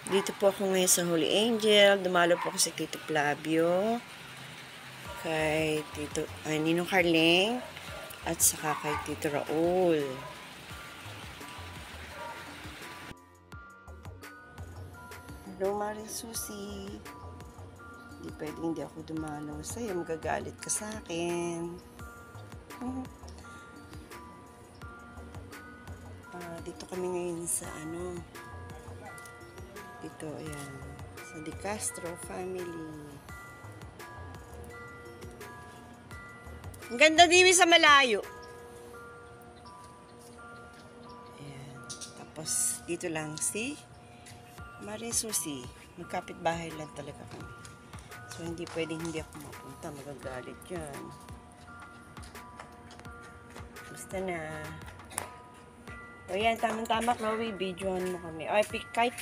Dito po ako ngayon sa Holy Angel. Dumalo po ako sa Tito Flavio, kay Tito Ninong Carling, at saka kay Tito Raul. Hello, Maring Susi. Hindi pwedeng hindi ako dumalo sa'yo. Magagalit ka sa akin. Dito kami ngayon sa dito, ayan, sa De Castro family. Ang ganda din sa malayo. Ayan. Tapos, dito lang si Maring Susi. Magkapit-bahay lang talaga kami. So, hindi pwedeng hindi ako mapunta. Magagalit yan. Basta na. O yan, tamang-tama, Chloe. Videohan mo kami. O, kahit